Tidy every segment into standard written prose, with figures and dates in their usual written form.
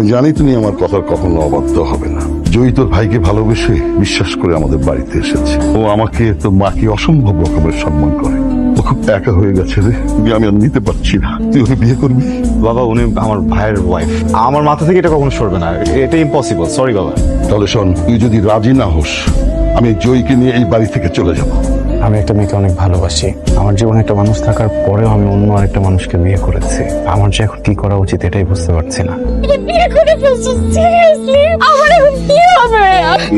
আমি জানি তুমি আমার কথার কখনো অবাধ্য হবে না। জয়ী তোর ভাইকে ভালোবেসে বিশ্বাস করে আমাদের বাড়িতে এসেছে। ও আমাকে তোর মাকে অসম্ভব রকমের সম্মান করে। ও খুব একা হয়ে গেছে রে, আমি আর নিতে পারছি না। তুই ওকে বিয়ে করবি? বাবা, উনি আমার ভাইয়ের ওয়াইফ। আমার মাথা থেকে এটা কখনো সরবে না, এটা ইম্পসিবল। সরি বাবা। তাহলে শোন, তুই যদি রাজি না হোস, আমি জয়ীকে নিয়ে এই বাড়ি থেকে চলে যাব। আমি একটা মেয়েকে অনেক ভালোবাসি। আমার জীবনে একটা মানুষ থাকার পরেও আমি অন্য আরেকটা মানুষকে বিয়ে করেছি। আমার যে এখন কি করা উচিত এটাই বুঝতে পারছি না। বিয়ে করে ফেলছো সিরিয়াসলি? আমার এখন কি হবে?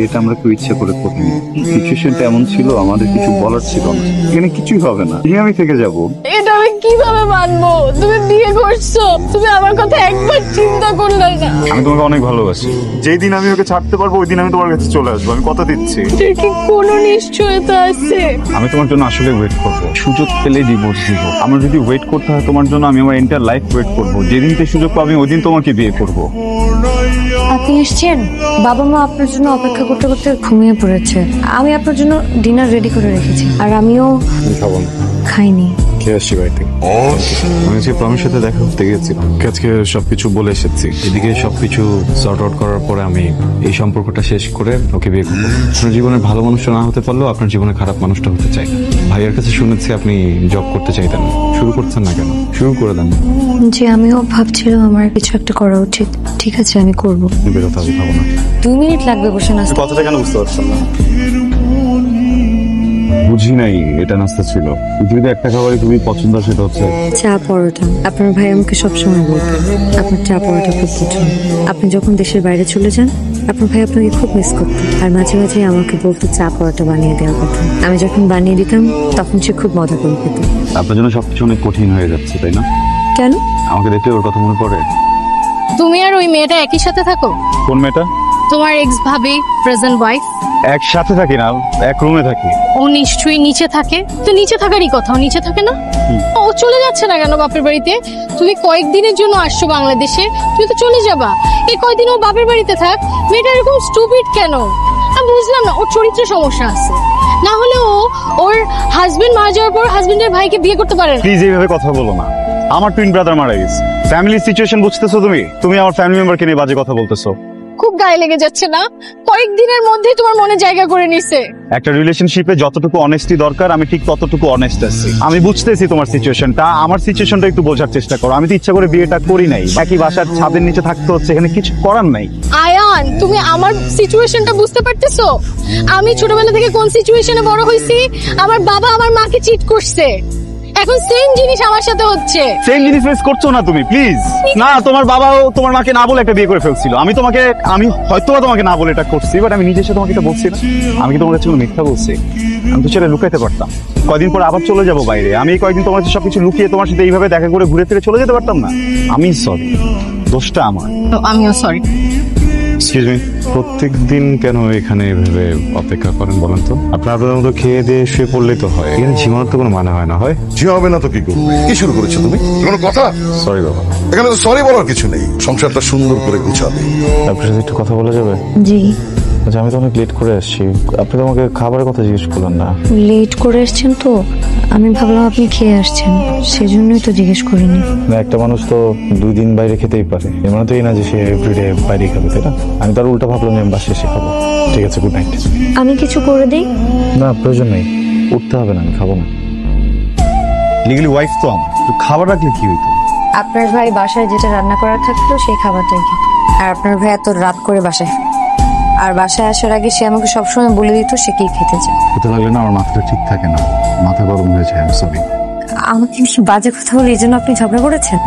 এটা আমরা একটু ইচ্ছে করে করিনি। সিচুয়েশনটা এমন ছিল, আমাদের কিছু বলার ছিল না। এখানে কিছুই হবে না, আমি থেকে যাব। এটা আমি কিভাবে মানবো? তুমি বিয়ে করছো, তুমি আমার কথা একবার চিন্তা করলে না? আমি তোমাকে অনেক ভালোবাসি। যেই দিন আমি ওকে ছাড়তে পারবো ওই দিন আমি তোমার কাছে চলে আসবো, আমি কথা দিচ্ছি। তোর কি কোনো নিশ্চয়তা আছে? আমি তোমার জন্য আসলে ওয়েট করবো। সুযোগ পেলে ডিভোর্স দিব। আমার যদি ওয়েট করতে হয় তোমার জন্য, আমি আমার এন্টার লাইফ ওয়েট করবো। যেদিনকে সুযোগ পাবো ওই দিন তোমাকে বিয়ে করবো। আপনি এসছেন? বাবা মা আপনার জন্য অপেক্ষা করতে করতে ঘুমিয়ে পড়েছে। আমি আপনার জন্য ডিনার রেডি করে রেখেছি, আর আমিও খাবো না। খাইনি। খেয়ে আসছি বাড়িতে। আমি আজকে প্রমির সাথে দেখা করতে গেছিলাম। আজকে সবকিছু বলে এসেছি। এদিকে সবকিছু সর্ট আউট করার পরে আমি এই সম্পর্কটা শেষ করে ওকে বিয়ে করবো। আপনার জীবনে ভালো মানুষটা না হতে পারলেও আপনার জীবনে খারাপ মানুষটা হতে চাই। ভাইয়ের কাছে শুনেছি আপনি জব করতে চাইতেন, শুরু করছেন না কেন? শুরু করে দেন। যে আমিও ভাবছিলাম আমার কিছু একটা করা উচিত। ঠিক আছে, আমি করবো। বেরোতে হবে, খাবো না। 2 মিনিট লাগবে বসে নাস্তা। কথাটা কেন বুঝতে পারছেন না? বুঝি নাই এটা নাস্তা ছিল। পৃথিবীতে একটা খাবারই খুবই পছন্দ, সেটা হচ্ছে চা পরোটা। আপনার ভাই আমাকে সবসময় বলতো আপনার চা পরোটা খুব পছন্দ। আপনি যখন দেশের বাইরে চলে যান, আপনার ভাই আপনাকে খুব মিস করতো, আর মাঝে মাঝে আমাকে বলতো চা পরোটা বানিয়ে দেওয়ার কথা। আমি যখন বানিয়ে দিতাম তখন সে খুব মজা করে খেত। আপনার জন্য সবকিছু অনেক কঠিন হয়ে যাচ্ছে, তাই না? কেন? আমাকে দেখলে ওর কথা মনে পড়ে। তুমি আর ওই মেয়েটা একই সাথে থাকো? কোন মেয়েটা? তোমার এক্স ভাবি, প্রেজেন্ট ওয়াইফ। একসাথে থাকি না, এক রুমে থাকি। ও নিশ্চয়ই নিচে থাকে। তো নিচে থাকারই কথা, ও নিচে থাকে না? ও চলে যাচ্ছে না কেন বাপের বাড়িতে? তুমি কয়েকদিনের জন্য আসছো বাংলাদেশে, তুমি তো চলে যাবা। এই কয়েকদিন ও বাপের বাড়িতে থাক। মেয়েটা এরকম স্টুপিড কেন? আমি বুঝলাম না, ওর চরিত্রে সমস্যা আছে। না হলে ও ওর হাজবেন্ড মারা যাওয়ার পর হাজবেন্ডের ভাইকে বিয়ে করতে পারে না। প্লিজ এইভাবে কথা বলো না। আমার টুইন ব্রাদার মারা গেছে। ফ্যামিলির সিচুয়েশন বুঝতেছো তুমি আমার ফ্যামিলি মেম্বারকে নিয়ে বাজে কথা বলতেছো। খুব গায়ে লেগে যাচ্ছে না? কয়েকদিনের মধ্যেই তোমার মনে জায়গা করে নিছে। একটা রিলেশনশিপে যতটুকু অনেস্টি দরকার আমি ঠিক ততটুকু অনেস্ট আছি। আমি বুঝতেছি তোমার সিচুয়েশনটা, আমার সিচুয়েশনটা একটু বোঝার চেষ্টা করো। আমি তো ইচ্ছা করে বিয়েটা করি নাই, একই বাসার ছাদের নিচে থাকতে হচ্ছে, এখানে কিছু করার নাই। আয়ান, তুমি আমার সিচুয়েশনটা বুঝতে পারতেছো? আমি ছোটবেলা থেকে কোন সিচুয়েশনে বড় হইছি? আমার বাবা আমার মাকে চিট করছে, এখন সেম জিনিস আমার সাথে হচ্ছে। সেম জিনিস ফেস করছো না তুমি, প্লিজ। না, তোমার বাবাও তোমার মাকে না বলে একটা বিয়ে করে ফেলছিল। আমি হয়তো তোমাকে না বলে এটা করছি, বাট আমি নিজের সাথে তোমাকে এটা বলছি না। আমি কি তোমার কাছে কোনো মিথ্যা বলছি? আমি তো সেটা লুকাইতে পারতাম। কয়দিন পর আবার চলে যাবো বাইরে। আমি কয়েকদিন তোমার কাছে সবকিছু লুকিয়ে তোমার সাথে এইভাবে দেখা করে ঘুরে ফিরে চলে যেতে পারতাম না? আমি সরি, দোষটা আমার। আমিও সরি। এক্সকিউজ মি, প্রত্যেকদিন কেন এখানে এভাবে অপেক্ষা করেন বলেন তো? আপনাদের মতো খেয়ে দিয়ে শুয়ে পড়লেই তো হয়। এখানে ঝিমানোর তো কোনো মানে হয় না। হয় জি হবে না তো কি করবে? কি শুরু করেছো তুমি? কোনো কথা? সরি বাবা। এখানে তো সরি বলার কিছু নেই। সংসারটা সুন্দর করে গুছাবে। আপনার সাথে একটু কথা বলা যাবে? জি। আচ্ছা, আমি তো অনেক লেট করে আসছি। আপনি তো আমাকে খাবারের কথা জিজ্ঞেস করলেন না। লেট করে এসছেন তো, আমি ভাবলাম আপনি খেয়ে আসছেন, সেজন্যই তো জিজ্ঞেস করিনি। না, একটা মানুষ তো 2 দিন বাইরে খেতেই পারে, এর মানে তো এই না যে সে এভরিডে বাইরে খাবে, তাই না? আমি তার উল্টা ভাবলাম আমি বাসে এসে খাবো। ঠিক আছে, গুড নাইট। আমি কিছু করে দিই? না, প্রয়োজন নেই, উঠতে হবে না, আমি খাবো না। লিগালি ওয়াইফ তো আমার, তো খাবার রাখলে কি হইতো? আপনার ভাই বাসায় যেটা রান্না করার থাকতো সেই খাবারটাই খেত। আর আপনার ভাই এত রাত করে বাসায়, আর বাসায় আসার আগে সে আমাকে সবসময় বলে দিত সে কি খেতে চায়। হতে লাগলে না আমার মাথাটা ঠিক থাকে না, মাথা গরম হয়ে যায়। আমি সরি। আমাকে বেশি বাজে কথা বলে এই জন্য আপনি ঝগড়া করেছেন?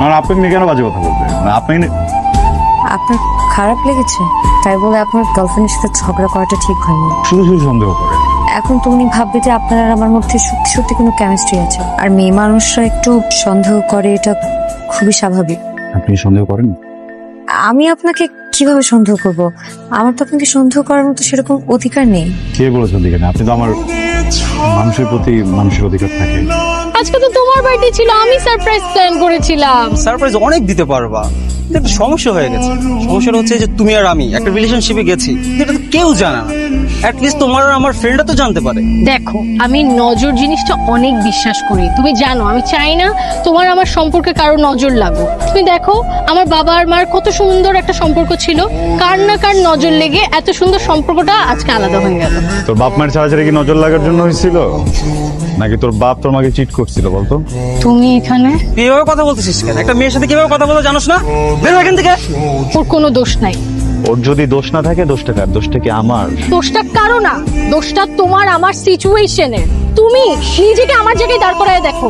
আর আপনি নিয়ে কেন বাজে কথা বলবেন? আপনি আপনার খারাপ লেগেছে তাই বলে আপনার গার্লফ্রেন্ডের সাথে ঝগড়া করাটা ঠিক হয়নি। শুধু শুধু সন্দেহ করে। এখন তো উনি ভাববে যে আপনার আর আমার মধ্যে সত্যি সত্যি কোনো কেমিস্ট্রি আছে। আর মেয়ে মানুষরা একটু সন্দেহ করে, এটা খুবই স্বাভাবিক। আপনি সন্দেহ করেন? আমি আপনাকে কিভাবে সন্দেহ করব? আমার তো আপনাকে সন্দেহ করার মতো সেরকম অধিকার নেই। কে বলেছেন অধিকার নেই? আপনি তো আমার মানুষের প্রতি মানুষের অধিকার থাকে। আজকে তো তোমার বার্থডে ছিল, আমি সারপ্রাইজ প্ল্যান করেছিলাম। সারপ্রাইজ অনেক দিতে পারবা, কিন্তু একটা সমস্যা হয়ে গেছে। সমস্যাটা হচ্ছে যে তুমি আর আমি একটা রিলেশনশিপে গেছি, এটা তো কেউ জানে না। অ্যাটলিস্ট তোমার আর আমার ফ্রেন্ডরা তো জানতে পারে। দেখো, আমি নজর জিনিসটা অনেক বিশ্বাস করি, তুমি জানো। আমি চাই না তোমার আমার সম্পর্কে কারো নজর লাগুক। তুমি দেখো, আমার বাবা আর মার কত সুন্দর একটা সম্পর্ক ছিল, কার না কার নজর লেগে এত সুন্দর সম্পর্কটা আজকে আলাদা হয়ে গেল। তোর বাপ মায়ের ছাড়াছাড়ি কি নজর লাগার জন্য হয়েছিল, নাকি তোর বাপ তোর মাকে চিট করছিল বলতো? তুমি এখানে তুই এভাবে কথা বলতেছিস কেন? একটা মেয়ের সাথে কিভাবে কথা বলো জানোস না? বের হ এখান থেকে। ওর কোনো দোষ নাই। ওর যদি দোষ না থাকে দোষটা কার? দোষটা কি আমার? দোষটা কারো না, দোষটা তোমার আমার সিচুয়েশনের। তুমি নিজেকে আমার জায়গায় দাঁড় করায় দেখো।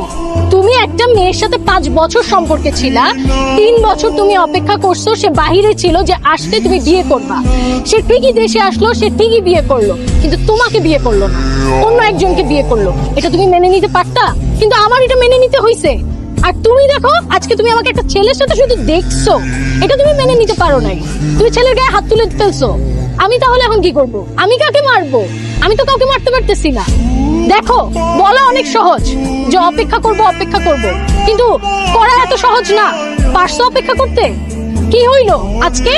তুমি একটা মেয়ের সাথে 5 বছর সম্পর্কে ছিলা, 3 বছর তুমি অপেক্ষা করছো, সে বাহিরে ছিল যে আসলে তুমি বিয়ে করবা। সে ঠিকই দেশে আসলো, সে ঠিকই বিয়ে করলো, কিন্তু তোমাকে বিয়ে করলো না, অন্য একজনকে বিয়ে করলো। এটা তুমি মেনে নিতে পারতা, কিন্তু আমার এটা মেনে নিতে হয়েছে। আর তুমি দেখো, আজকে তুমি আমাকে একটা ছেলের সাথে শুধু দেখছো, এটা তুমি মেনে নিতে পারো নাই। তুমি ছেলের গায়ে হাত তুলে ফেলছো। আমি তাহলে এখন কি করব? আমি কাকে মারবো? আমি তো কাউকে মারতে পারতেছি না। দেখো, বলা অনেক সহজ যে অপেক্ষা করব অপেক্ষা করব, কিন্তু করা এত সহজ না। পারছো অপেক্ষা করতে? কি হইলো আজকে?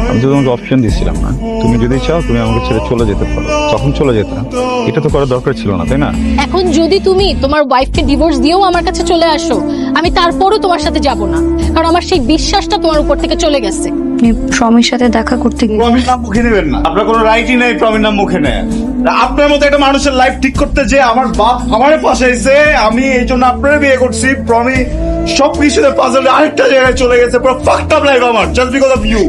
আমি তো তোমাকে অপশন দিয়েছিলাম না, তুমি যদি চাও তুমি আমাকে ছেড়ে চলে যেতে পারো, তখন চলে যেতাম। এটা তো করার দরকার ছিল না, তাই না? এখন যদি তুমি তোমার ওয়াইফকে ডিভোর্স দিয়েও আমার কাছে চলে আসো, আমি তারপরও তোমার সাথে যাব না, কারণ আমার সেই বিশ্বাসটা তোমার উপর থেকে চলে গেছে। আপনি প্রমির সাথে দেখা করতে গিয়ে প্রমির নাম মুখে নেবেন না, আপনার কোনো রাইটই নেই প্রমির নাম মুখে নেয়। আপনার মতো একটা মানুষের লাইফ ঠিক করতে যে আমার বাপ আমারে ফাঁসাইছে, আমি এই জন্য আপনার বিয়ে করছি। প্রমি সবকিছুতে পাজলে আরেকটা জায়গায় চলে গেছে, পুরো ফাকড আপ লাইফ আমার, জাস্ট বিকজ অফ ইউ।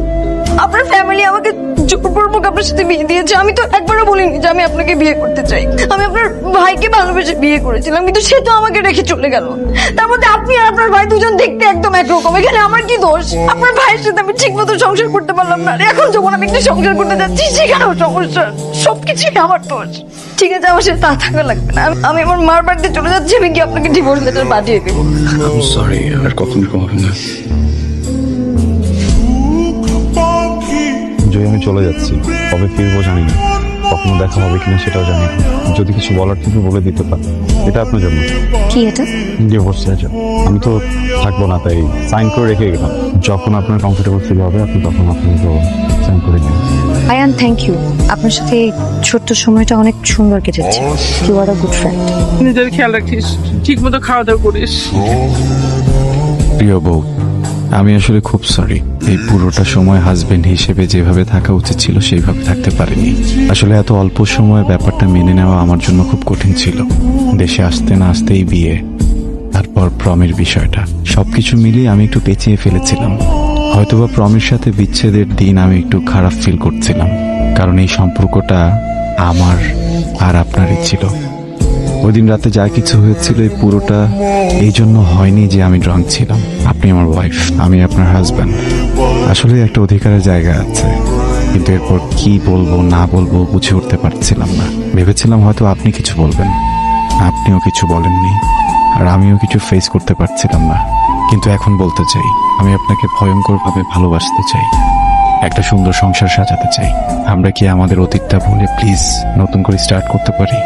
আপনার ফ্যামিলি আমাকে জোরপূর্বক আপনার সাথে বিয়ে দিয়েছে। আমি তো একবারও বলিনি যে আমি আপনাকে বিয়ে করতে চাই। আমি আপনার ভাইকে ভালোবেসে বিয়ে করেছিলাম, কিন্তু সে তো আমাকে রেখে চলে গেল। তার মধ্যে আপনি আর আপনার ভাই দুজন দেখতে একদম একরকম। এখানে আমার কি দোষ? আপনার ভাইয়ের সাথে আমি ঠিক মতো সংসার করতে পারলাম না, আর এখন যখন আমি একটু সংসার করতে যাচ্ছি সেখানেও সমস্যা। সবকিছুই আমার দোষ। ঠিক আছে, আমার সাথে তা থাকা লাগবে না। আমি আমার মার বাড়িতে চলে যাচ্ছি। আমি কি আপনাকে ডিভোর্স লেটার পাঠিয়ে দেবো? সরি, আর কখনো হবে না। যদি আমি চলে যাচ্ছি, কবে ফিরবো জানি না, কখনো দেখা হবে কিনা সেটাও জানি না। যদি কিছু বলার থেকে বলে দিতে পারে, এটা আপনার জন্য। কি এটা? Divorce letter. আমি তো থাকবো না, তাই সাইন করে রেখে গেলাম। যখন আপনার কমফোর্টেবল ফিল হবে আপনি তখন আপনাকে সাইন করে দিন। Ayaan, thank you. আপনার সাথে এই ছোট্ট সময়টা অনেক সুন্দর কেটেছে। You are a good friend. নিজের খেয়াল রাখিস, ঠিক মতো খাওয়া দাওয়া করিস। প্রিয় বউ, আমি আসলে খুব সরি। এই পুরোটা সময় হাজবেন্ড হিসেবে যেভাবে থাকা উচিত ছিল সেইভাবে থাকতে পারিনি। আসলে এত অল্প সময়ে ব্যাপারটা মেনে নেওয়া আমার জন্য খুব কঠিন ছিল। দেশে আসতে না আসতেই বিয়ে, তারপর প্রমির বিষয়টা, সবকিছু মিলিয়ে আমি একটু পেঁচিয়ে ফেলেছিলাম। হয়তোবা প্রমির সাথে বিচ্ছেদের দিন আমি একটু খারাপ ফিল করছিলাম, কারণ এই সম্পর্কটা আমার আর আপনারই ছিল। ওই দিন রাতে যা কিছু হয়েছিল এই পুরোটা এই জন্য হয়নি যে আমি ড্রাঙ্ক ছিলাম। আপনি আমার ওয়াইফ, আমি আপনার হাজব্যান্ড। আসলে একটা অধিকারের জায়গা আছে, কিন্তু এরপর কি বলবো না বলবো বুঝে উঠতে পারছিলাম না। ভেবেছিলাম হয়তো আপনি কিছু বলবেন, আপনিও কিছু বলেননি, আর আমিও কিছু ফেস করতে পারছিলাম না। কিন্তু এখন বলতে চাই, আমি আপনাকে ভয়ঙ্করভাবে ভালোবাসতে চাই, একটা সুন্দর সংসার সাজাতে চাই। আমরা কি আমাদের অতীতটা ভুলে প্লিজ নতুন করে স্টার্ট করতে পারি?